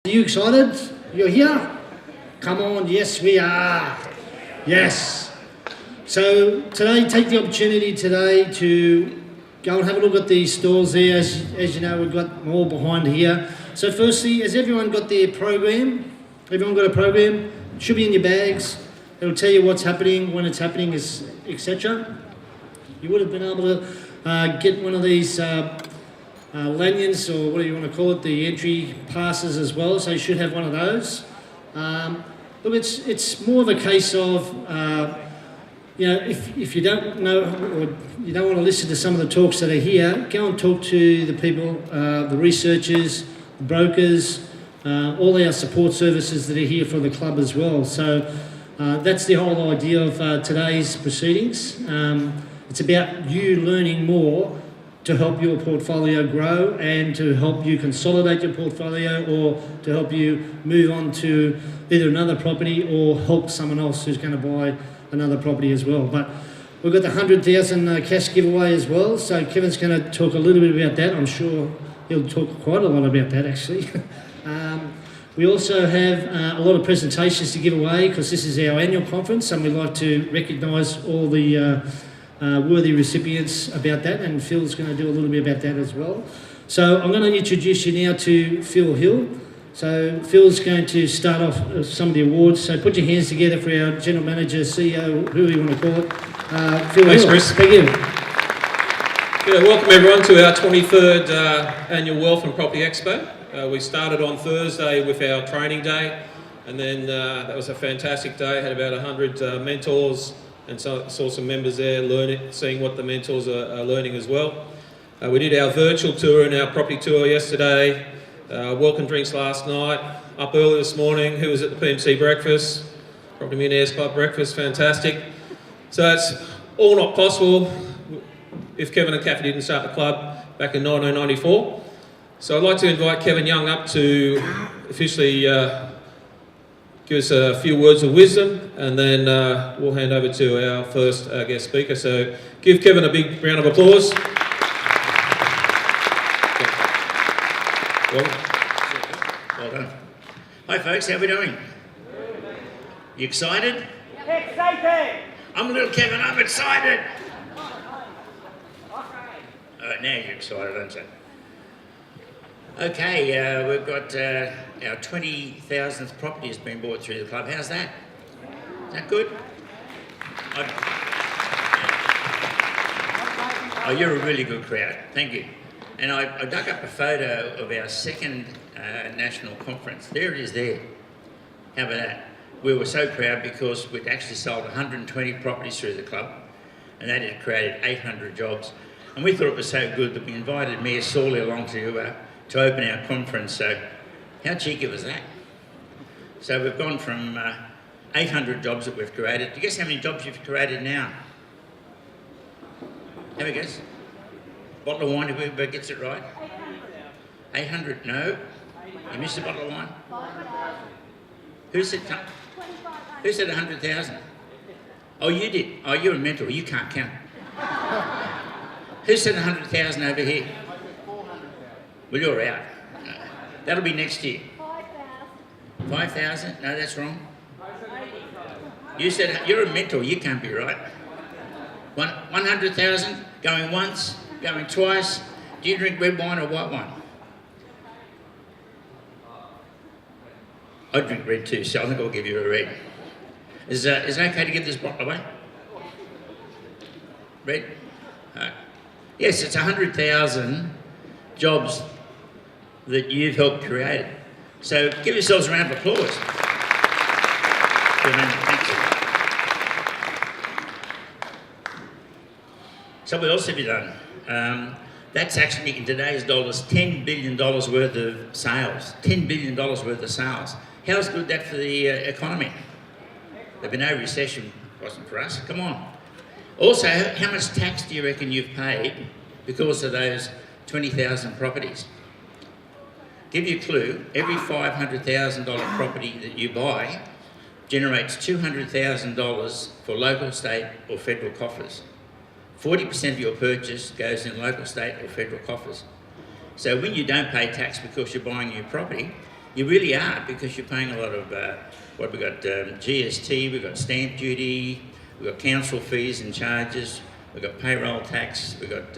Are you excited? You're here? Come on, yes we are. Yes. So today, take the opportunity today to go and have a look at these stalls there. As you know, we've got more behind here. So firstly, has everyone got their program? Everyone got a program? It should be in your bags. It'll tell you what's happening, when it's happening, etc. You would have been able to get one of these lanyards, or what do you want to call it, the entry passes as well, so you should have one of those. Look, it's more of a case of, if you don't know or you don't want to listen to some of the talks that are here, go and talk to the people, the researchers, the brokers, all our support services that are here for the club as well. So that's the whole idea of today's proceedings. It's about you learning more to help your portfolio grow and to help you consolidate your portfolio, or to help you move on to either another property or help someone else who's going to buy another property as well. But we've got the 100,000 cash giveaway as well, so Kevin's going to talk a little bit about that. I'm sure he'll talk quite a lot about that actually. We also have a lot of presentations to give away because this is our annual conference, and we'd like to recognise all the worthy recipients about that, and Phil's going to do a little bit about that as well. So I'm going to introduce you now to Phil Hill. So Phil's going to start off some of the awards. So put your hands together for our General Manager, CEO, whoever you want to call it, Phil Thanks, Hill. Chris. Thank you. Yeah, welcome everyone to our 23rd Annual Wealth and Property Expo. We started on Thursday with our training day, and then that was a fantastic day. Had about 100 mentors, and saw some members there seeing what the mentors are learning as well. We did our virtual tour and our property tour yesterday, welcome drinks last night, up early this morning. Who was at the PMC breakfast? Property Millionaires Club breakfast, fantastic. So it's all not possible if Kevin and Kathy didn't start the club back in 1994. So I'd like to invite Kevin Young up to officially give us a few words of wisdom, and then we'll hand over to our first guest speaker. So give Kevin a big round of applause. Well done. Hi folks, how are we doing? You excited? Excited! I'm little Kevin, I'm excited! Alright, now you're excited, aren't you? Okay, we've got our 20,000th property has been bought through the club. How's that? Is that good? Oh, you're a really good crowd. Thank you. And I dug up a photo of our second national conference. There it is there. How about that? We were so proud because we'd actually sold 120 properties through the club, and that had created 800 jobs. And we thought it was so good that we invited Mayor Sawley along to open our conference. So how cheeky was that? So we've gone from 800 jobs that we've created. Do you guess how many jobs you've created now? Have a guess? Bottle of wine, whoever gets it right? 800, no. You missed a bottle of wine? Who said 100,000? Oh, you did. Oh, you're a mental. You can't count. Who said 100,000 over here? Well, you're out. That'll be next year. 5,000? No, that's wrong. You said, you're a mental. You can't be right. 100,000? Going once? Going twice? Do you drink red wine or white wine? I drink red too, so I think I'll give you a red. Is it okay to give this bottle away? Red? Yes, it's 100,000 jobs that you've helped create. So give yourselves a round of applause. Good man, thank you. So what else have you done? That's actually, in today's dollars, $10 billion worth of sales. $10 billion worth of sales. How's good that for the economy? There'd be no recession, wasn't for us. Come on. Also, how much tax do you reckon you've paid because of those 20,000 properties? Give you a clue, every $500,000 property that you buy generates $200,000 for local, state or federal coffers. 40% of your purchase goes in local, state or federal coffers. So when you don't pay tax because you're buying your property, You really are, because you're paying a lot of, what we've got, GST, we've got stamp duty, we've got council fees and charges, we've got payroll tax, we've got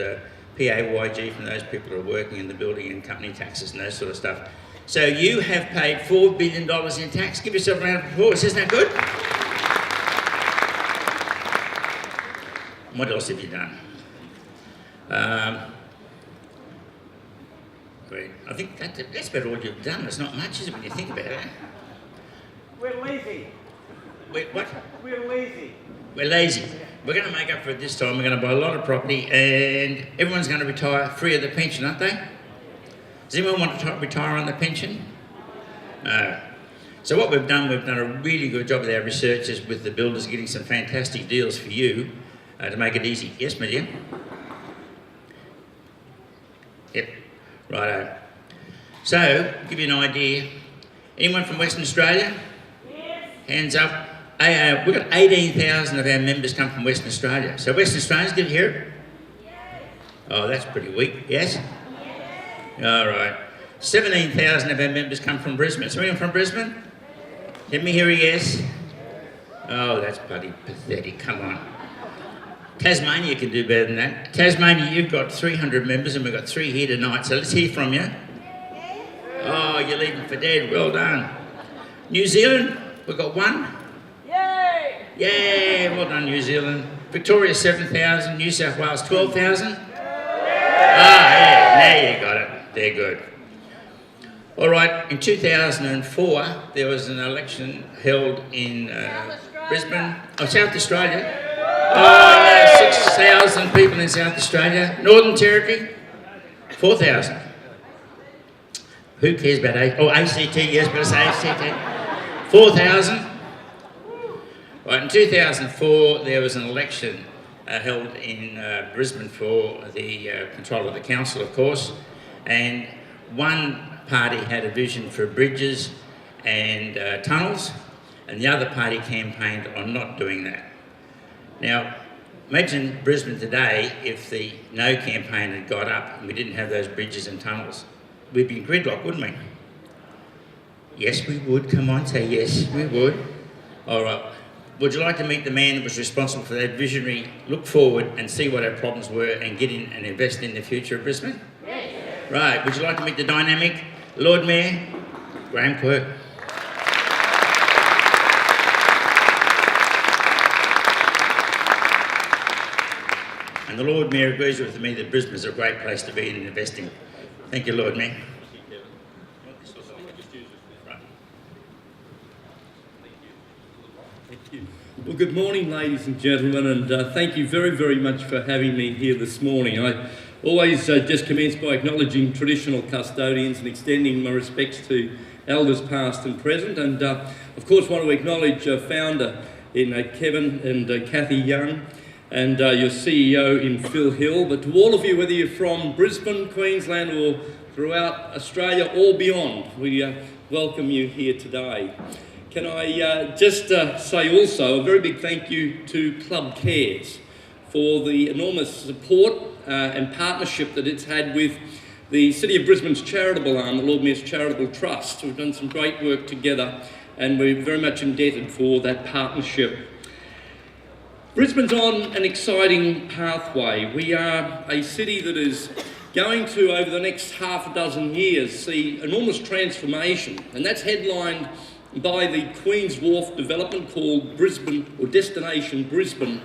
PAYG from those people who are working in the building, and company taxes and those sort of stuff. So you have paid $4 billion in tax. Give yourself a round of applause. Isn't that good? What else have you done? Great. I think that's about all you've done. It's not much, is it, when you think about it? We're lazy. What? We're lazy. We're lazy. We're going to make up for it this time. We're going to buy a lot of property, and everyone's going to retire free of the pension, aren't they? Does anyone want to retire on the pension? No. So what we've done a really good job with our researchers, with the builders, getting some fantastic deals for you to make it easy. Yes, my dear? Yep. Righto. So, give you an idea. Anyone from Western Australia? Yes. Hands up. We've got 18,000 of our members come from Western Australia. So Western Australians, did you hear it? Yes. Oh, that's pretty weak. Yes? Yes. All right. 17,000 of our members come from Brisbane. So anyone from Brisbane? Let me hear a yes. Oh, that's bloody pathetic. Come on. Tasmania can do better than that. Tasmania, you've got 300 members, and we've got 3 here tonight. So let's hear from you. Oh, you're leaving for dead. Well done. New Zealand, we've got 1. Yay! Yay! Well done, New Zealand. Victoria, 7,000. New South Wales, 12,000. Yeah, now you got it. They're good. All right, in 2004, there was an election held in Brisbane. Oh, South Australia. Oh, 6,000 people in South Australia. Northern Territory, 4,000. Who cares about ACT? Yes, but it's ACT. 4,000. Right, in 2004, there was an election held in Brisbane for the control of the council, of course, and one party had a vision for bridges and tunnels, and the other party campaigned on not doing that. Now, imagine Brisbane today if the no campaign had got up and we didn't have those bridges and tunnels. We'd be gridlocked, wouldn't we? Yes, we would. Come on, say yes, we would. All right. Would you like to meet the man that was responsible for that visionary, look forward and see what our problems were and get in and invest in the future of Brisbane? Yes. Right. Would you like to meet the dynamic Lord Mayor, Graham Quirk? And the Lord Mayor agrees with me that Brisbane is a great place to be in investing. Thank you, Lord Mayor. Well, good morning, ladies and gentlemen, and thank you very, very much for having me here this morning. I always just commence by acknowledging traditional custodians and extending my respects to elders past and present, and of course want to acknowledge founder in Kevin and Kathy Young, and your CEO in Phil Hill. But to all of you, whether you're from Brisbane, Queensland, or throughout Australia or beyond, we welcome you here today. Can I just say also a very big thank you to Club Cares for the enormous support and partnership that it's had with the City of Brisbane's charitable arm, the Lord Mayor's Charitable Trust. We've done some great work together, and we're very much indebted for that partnership. Brisbane's on an exciting pathway. We are a city that is going to, over the next half a dozen years, see enormous transformation, and that's headlined by the Queen's Wharf development called Brisbane, or Destination Brisbane,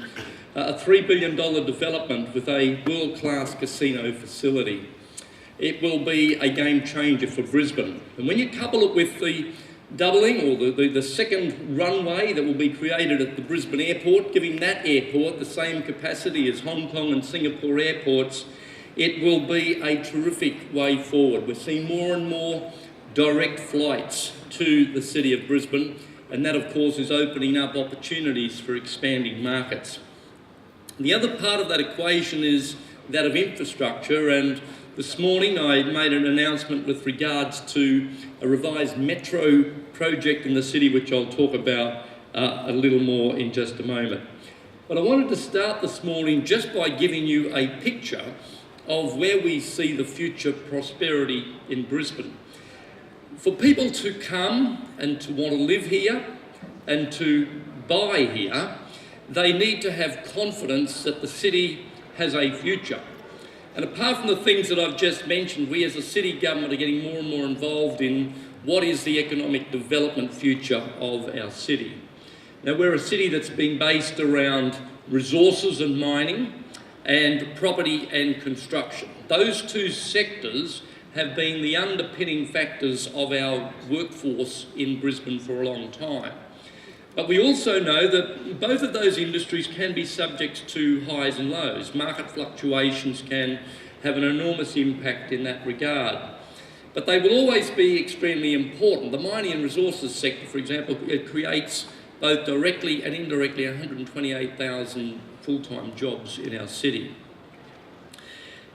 a $3 billion development with a world-class casino facility. It will be a game changer for Brisbane. And when you couple it with the doubling, or the second runway that will be created at the Brisbane airport, giving that airport the same capacity as Hong Kong and Singapore airports, it will be a terrific way forward. We're seeing more and more direct flights to the City of Brisbane, and that of course is opening up opportunities for expanding markets. The other part of that equation is that of infrastructure, and this morning I made an announcement with regards to a revised metro project in the city, which I'll talk about a little more in just a moment. But I wanted to start this morning just by giving you a picture of where we see the future prosperity in Brisbane. For people to come and to want to live here and to buy here, they need to have confidence that the city has a future. And apart from the things that I've just mentioned, we as a city government are getting more and more involved in what is the economic development future of our city. Now, we're a city that's been based around resources and mining and property and construction. Those two sectors have been the underpinning factors of our workforce in Brisbane for a long time. But we also know that both of those industries can be subject to highs and lows. Market fluctuations can have an enormous impact in that regard. But they will always be extremely important. The mining and resources sector, for example, it creates both directly and indirectly 128,000 full-time jobs in our city.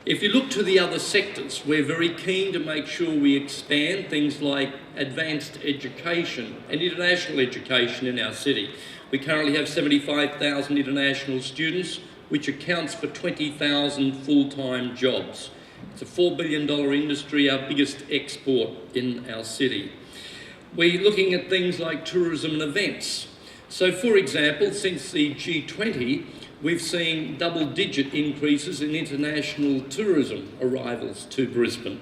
If you look to the other sectors, we're very keen to make sure we expand things like advanced education and international education in our city. We currently have 75,000 international students, which accounts for 20,000 full-time jobs. It's a $4 billion industry, our biggest export in our city. We're looking at things like tourism and events. So, for example, since the G20, we've seen double-digit increases in international tourism arrivals to Brisbane.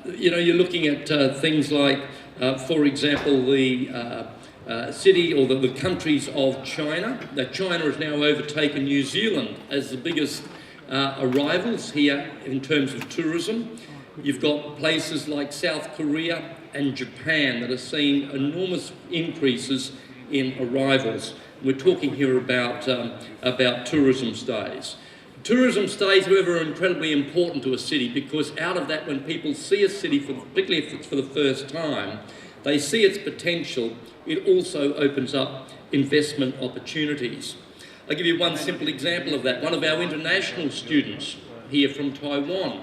You're looking at things like, for example, the city or the countries of China. Now, China has now overtaken New Zealand as the biggest arrivals here in terms of tourism. You've got places like South Korea and Japan that are seeing enormous increases in arrivals. We're talking here about tourism stays. Tourism stays, however, are incredibly important to a city because out of that, when people see a city, particularly if it's for the first time, they see its potential. It also opens up investment opportunities. I'll give you one simple example of that. One of our international students here from Taiwan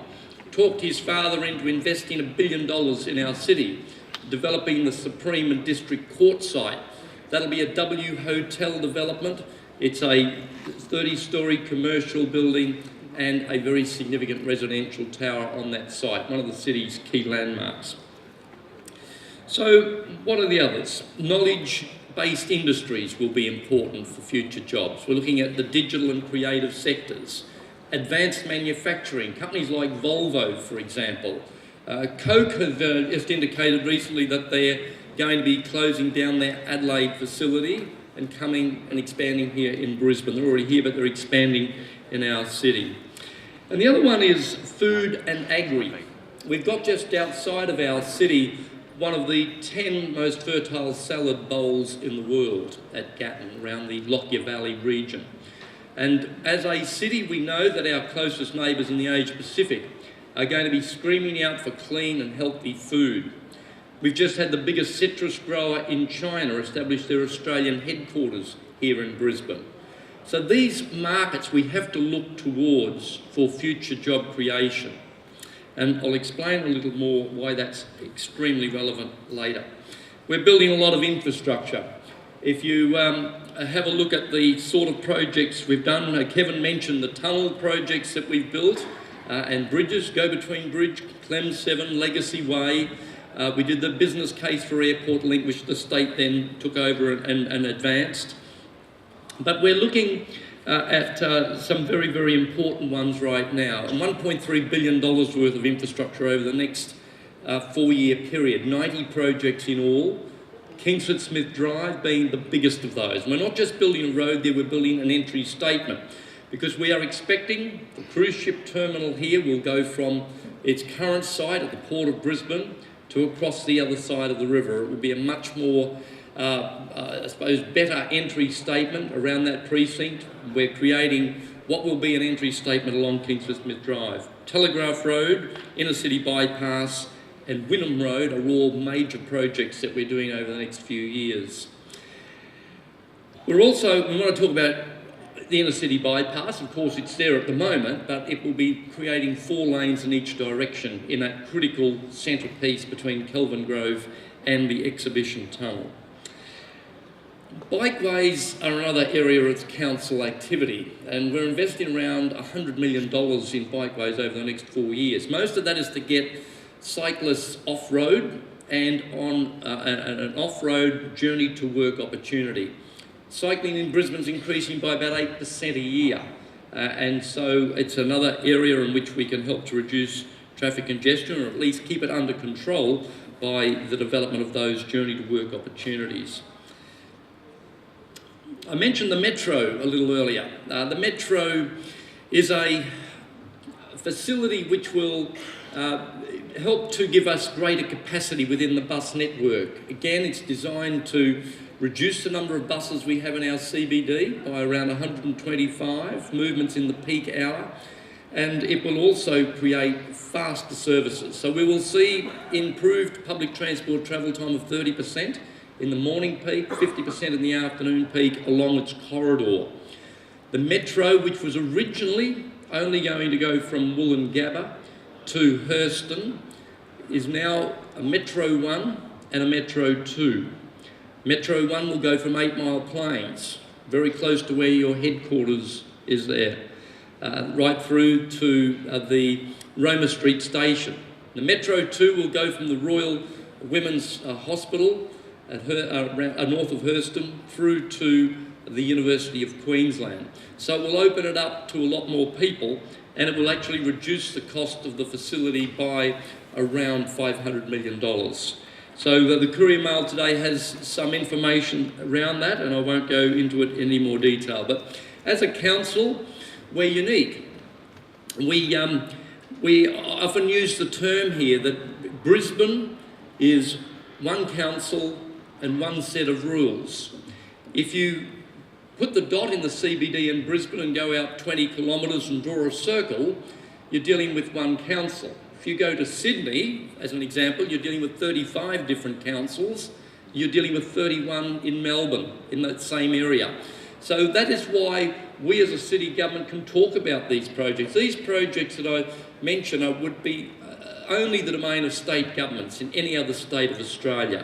talked his father into investing $1 billion in our city, developing the Supreme and District Court site. That'll be a W hotel development. It's a 30-storey commercial building and a very significant residential tower on that site, one of the city's key landmarks. So what are the others? Knowledge-based industries will be important for future jobs. We're looking at the digital and creative sectors. Advanced manufacturing, companies like Volvo, for example. Coke have just indicated recently that they're going to be closing down their Adelaide facility and coming and expanding here in Brisbane. They're already here, but they're expanding in our city. And the other one is food and agri. We've got just outside of our city one of the 10 most fertile salad bowls in the world at Gatton, around the Lockyer Valley region. And as a city, we know that our closest neighbours in the Asia Pacific are going to be screaming out for clean and healthy food. We've just had the biggest citrus grower in China establish their Australian headquarters here in Brisbane. So these markets we have to look towards for future job creation. And I'll explain a little more why that's extremely relevant later. We're building a lot of infrastructure. If you have a look at the sort of projects we've done, Kevin mentioned the tunnel projects that we've built and bridges, Go Between Bridge, Clem 7, Legacy Way. We did the business case for Airport Link, which the state then took over and advanced. But we're looking at some very, very important ones right now. And $1.3 billion worth of infrastructure over the next 4-year period, 90 projects in all. Kingsford Smith Drive being the biggest of those. And we're not just building a road there, we're building an entry statement because we are expecting the cruise ship terminal here will go from its current site at the Port of Brisbane to across the other side of the river. It will be a much more, better entry statement around that precinct. We're creating what will be an entry statement along Kingsford Smith Drive. Telegraph Road, Inner City Bypass, and Wynnum Road are all major projects that we're doing over the next few years. We want to talk about the Inner City Bypass. Of course, it's there at the moment, but it will be creating 4 lanes in each direction in that critical centrepiece between Kelvin Grove and the Exhibition Tunnel. Bikeways are another area of council activity, and we're investing around $100 million in bikeways over the next 4 years. Most of that is to get cyclists off-road and on an off-road journey to work opportunity. Cycling in Brisbane is increasing by about 8% a year, and so it's another area in which we can help to reduce traffic congestion, or at least keep it under control by the development of those journey to work opportunities. I mentioned the Metro a little earlier. The Metro is a facility which will help to give us greater capacity within the bus network. Again, it's designed to reduce the number of buses we have in our CBD by around 125 movements in the peak hour, and it will also create faster services. So we will see improved public transport travel time of 30% in the morning peak, 50% in the afternoon peak along its corridor. The Metro, which was originally only going to go from Woolloongabba to Hurston, is now a Metro 1 and a Metro 2. Metro 1 will go from 8 Mile Plains, very close to where your headquarters is there, right through to the Roma Street station. The Metro 2 will go from the Royal Women's Hospital at north of Hurston through to the University of Queensland. So it will open it up to a lot more people, and it will actually reduce the cost of the facility by around $500 million. So the Courier Mail today has some information around that, and I won't go into it in any more detail. But as a council, we're unique. We often use the term here that Brisbane is one council and one set of rules. If you put the dot in the CBD in Brisbane and go out 20 kilometres and draw a circle, you're dealing with one council. If you go to Sydney, as an example, you're dealing with 35 different councils. You're dealing with 31 in Melbourne, in that same area. So that is why we as a city government can talk about these projects. These projects that I mention would be only the domain of state governments in any other state of Australia.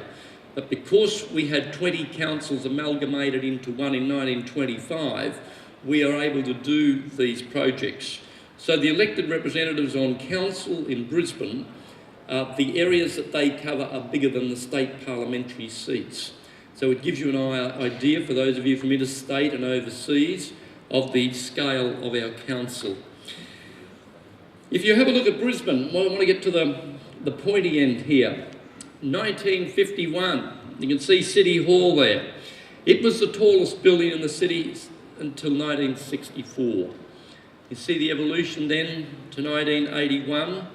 But because we had 20 councils amalgamated into one in 1925, we are able to do these projects. So the elected representatives on council in Brisbane, the areas that they cover are bigger than the state parliamentary seats. So it gives you an idea, for those of you from interstate and overseas, of the scale of our council. If you have a look at Brisbane, I want to get to the pointy end here. 1951, you can see City Hall there. It was the tallest building in the city until 1964. You see the evolution then to 1981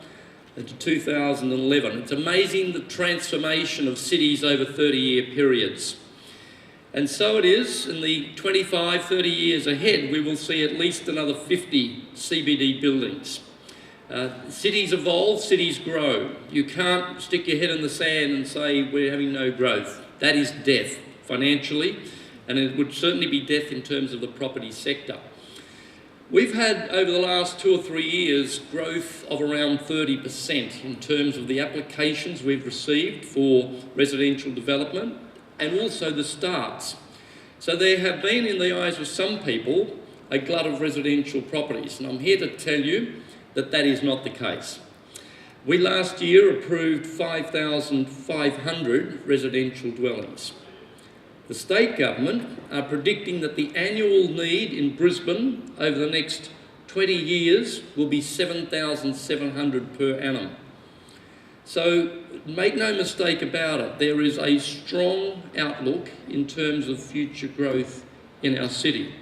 and to 2011. It's amazing the transformation of cities over 30-year periods. And so it is, in the 25, 30 years ahead, we will see at least another 50 CBD buildings. Cities evolve, cities grow. You can't stick your head in the sand and say we're having no growth. That is death financially, and it would certainly be death in terms of the property sector. We've had, over the last 2 or 3 years, growth of around 30% in terms of the applications we've received for residential development and also the starts. So there have been, in the eyes of some people, a glut of residential properties, and I'm here to tell you that that is not the case. We last year approved 5,500 residential dwellings. The state government are predicting that the annual need in Brisbane over the next 20 years will be 7,700 per annum. So make no mistake about it, there is a strong outlook in terms of future growth in our city.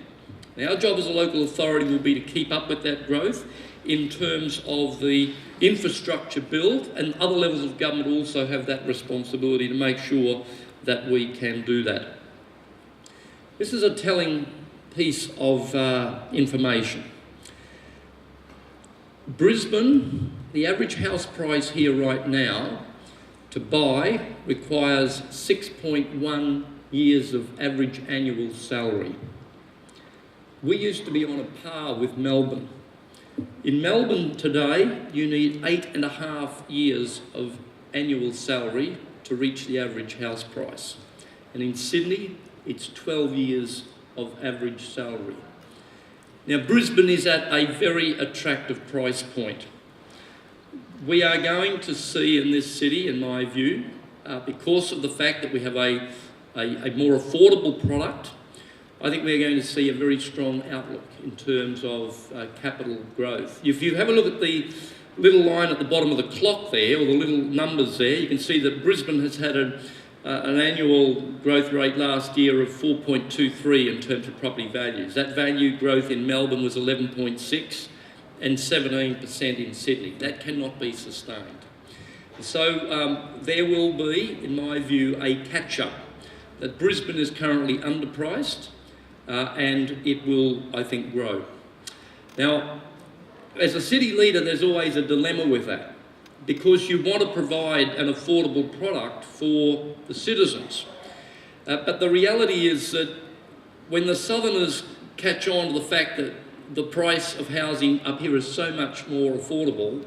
Now, our job as a local authority will be to keep up with that growth in terms of the infrastructure build, and other levels of government also have that responsibility to make sure that we can do that. This is a telling piece of information. Brisbane, the average house price here right now to buy requires 6.1 years of average annual salary. We used to be on a par with Melbourne. In Melbourne today, you need 8.5 years of annual salary to reach the average house price. And in Sydney, it's 12 years of average salary. Now, Brisbane is at a very attractive price point. We are going to see in this city, in my view, because of the fact that we have a more affordable product, I think we're going to see a very strong outlook in terms of capital growth. If you have a look at the little line at the bottom of the clock there, or the little numbers there, you can see that Brisbane has had an annual growth rate last year of 4.23 in terms of property values. That value growth in Melbourne was 11.6 and 17% in Sydney. That cannot be sustained. So there will be, in my view, a catch-up. That Brisbane is currently underpriced and it will, I think, grow. Now, as a city leader, there's always a dilemma with that, because you want to provide an affordable product for the citizens. But the reality is that when the southerners catch on to the fact that the price of housing up here is so much more affordable,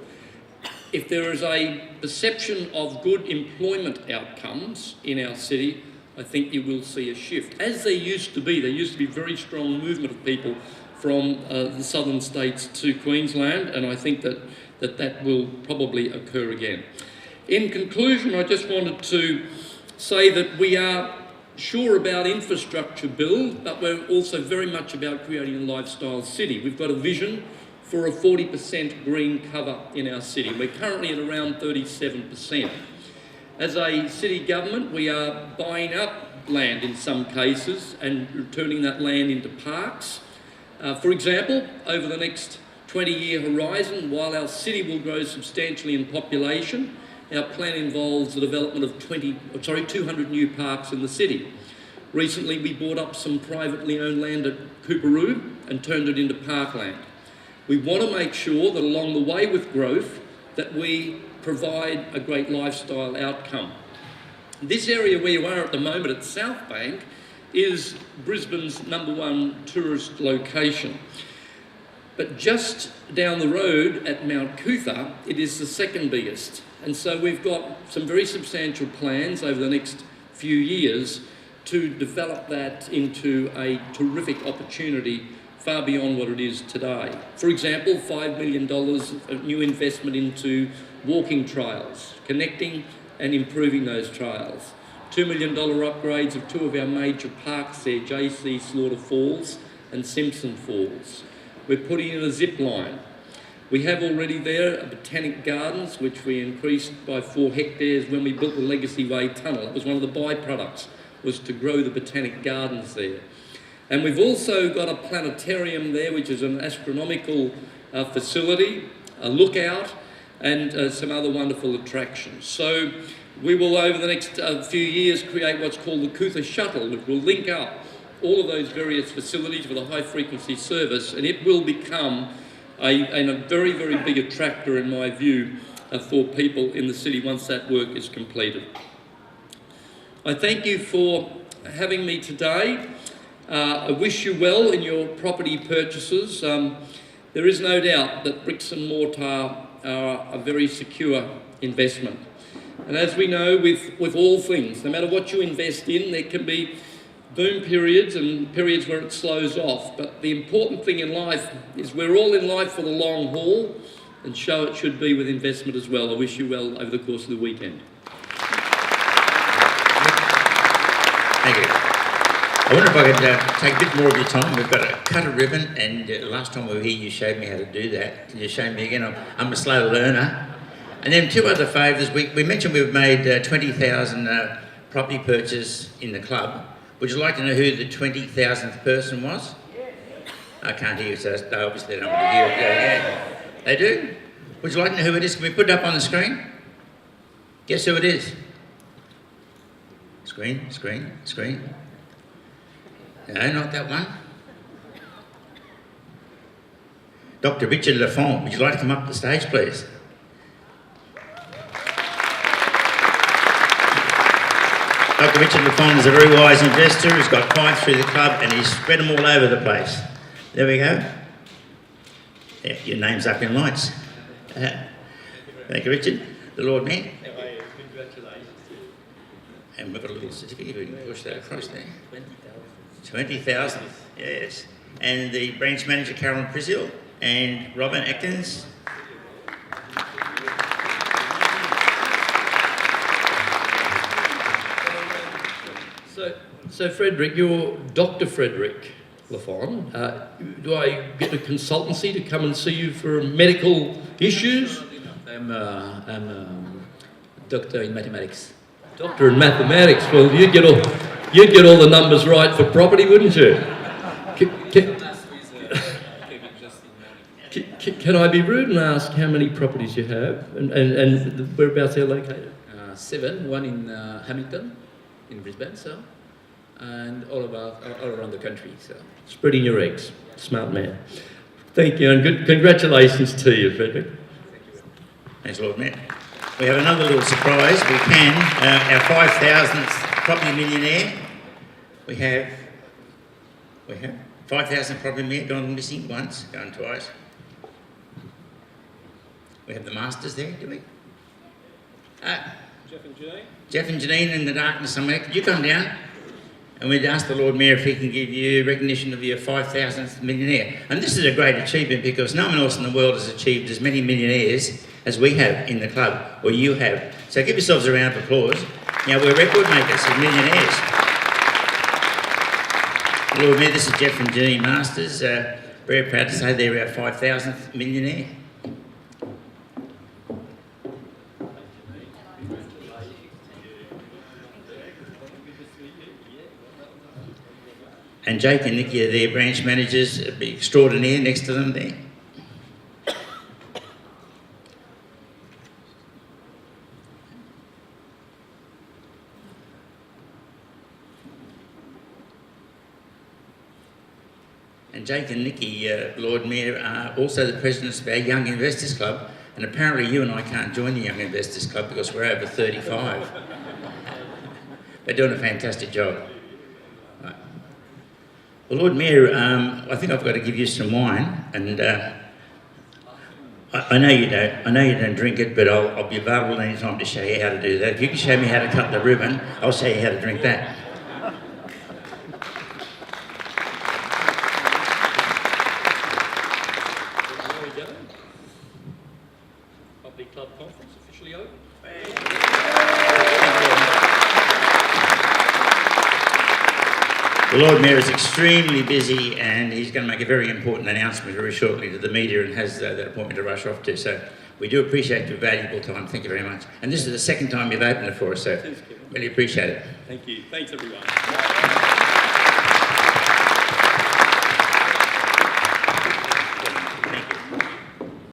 if there is a perception of good employment outcomes in our city, I think you will see a shift. As there used to be very strong movement of people from the southern states to Queensland, and I think that will probably occur again. In conclusion, I just wanted to say that we are sure about infrastructure build, but we're also very much about creating a lifestyle city. We've got a vision for a 40% green cover in our city. We're currently at around 37%. As a city government, we are buying up land in some cases and turning that land into parks. For example, over the next 20-year horizon, while our city will grow substantially in population, our plan involves the development of 200 new parks in the city. Recently, we bought up some privately owned land at Cooperoo and turned it into parkland. We want to make sure that along the way with growth, that we provide a great lifestyle outcome. This area where you are at the moment at South Bank is Brisbane's #1 tourist location. But just down the road at Mount Cootha, it is the second biggest. And so we've got some very substantial plans over the next few years to develop that into a terrific opportunity far beyond what it is today. For example, $5 million of new investment into walking trails, connecting and improving those trails. $2 million upgrades of two of our major parks there, JC Slaughter Falls and Simpson Falls. We're putting in a zip line. We have already there a botanic gardens, which we increased by 4 hectares when we built the Legacy Way Tunnel. It was one of the byproducts, was to grow the botanic gardens there. And we've also got a planetarium there, which is an astronomical facility, a lookout, and some other wonderful attractions. So we will, over the next few years, create what's called the Cootha Shuttle, which will link up all of those various facilities with a high-frequency service, and it will become a very, very big attractor, in my view, for people in the city once that work is completed. I thank you for having me today. I wish you well in your property purchases. There is no doubt that bricks and mortar are a very secure investment. And as we know with all things, no matter what you invest in, there can be boom periods and periods where it slows off. But the important thing in life is we're all in life for the long haul, and so it should be with investment as well. I wish you well over the course of the weekend. Thank you. I wonder if I could take a bit more of your time. We've got to cut a ribbon, and last time we were here you showed me how to do that. Can you show me again? I'm a slow learner. And then two other favours. We mentioned we've made 20,000 property purchases in the club. Would you like to know who the 20,000th person was? I can't hear you, so they obviously don't want to hear it. Yeah. They do? Would you like to know who it is? Can we put it up on the screen? Guess who it is? Screen. No, not that one. Dr. Richard Lafont, would you like to come up the stage, please? Dr. Richard Lafont is a very wise investor. He's got clients through the club and he's spread them all over the place. There we go. Yeah, your name's up in lights. Thank you, Richard. The Lord Mayor. Congratulations. And we've got a little certificate. We can push that across there. 20,000, yes. And the branch manager, Carolyn Prizil, and Robin Atkins. So Frederick, you're Dr. Frederick Lafon. Do I get a consultancy to come and see you for medical issues? I'm a doctor in mathematics. Doctor in mathematics. Well, you'd get all the numbers right for property, wouldn't you? Can I be rude and ask how many properties you have and whereabouts they're located? 7, one in Hamilton, in Brisbane, so, and all around the country. So, Spreading your eggs. Smart man. Thank you, and good congratulations to you, Frederick. Thanks, Lord Mayor. We have another little surprise. We can, our 5,000th property millionaire. We have 5,000 property millionaire, gone missing once, gone twice. We have the masters there, do we? Jeff and Janine in the darkness somewhere. Could you come down? And we'd ask the Lord Mayor if he can give you recognition of your 5,000th millionaire. And this is a great achievement because no one else in the world has achieved as many millionaires as we have in the club, or you have. So give yourselves a round of applause. Now, we're record makers of millionaires. Lord Mayor, this is Jeff and Janine Masters. Very proud to say they're our 5,000th millionaire. And Jake and Nikki are their branch managers, be extraordinaire next to them there. And Jake and Nikki, Lord Mayor, are also the presidents of our Young Investors Club. And apparently you and I can't join the Young Investors Club because we're over 35. They're doing a fantastic job. Right. Well, Lord Mayor, I think I've got to give you some wine, and I know you don't. I know you don't drink it, but I'll be available any time to show you how to do that. If you can show me how to cut the ribbon, I'll show you how to drink that. Public Club Conference officially open. The Lord Mayor is extremely busy and he's going to make a very important announcement very shortly to the media and has that appointment to rush off to. So we do appreciate your valuable time. Thank you very much. And this is the second time you've opened it for us, so really appreciate it. Thank you. Thanks, everyone.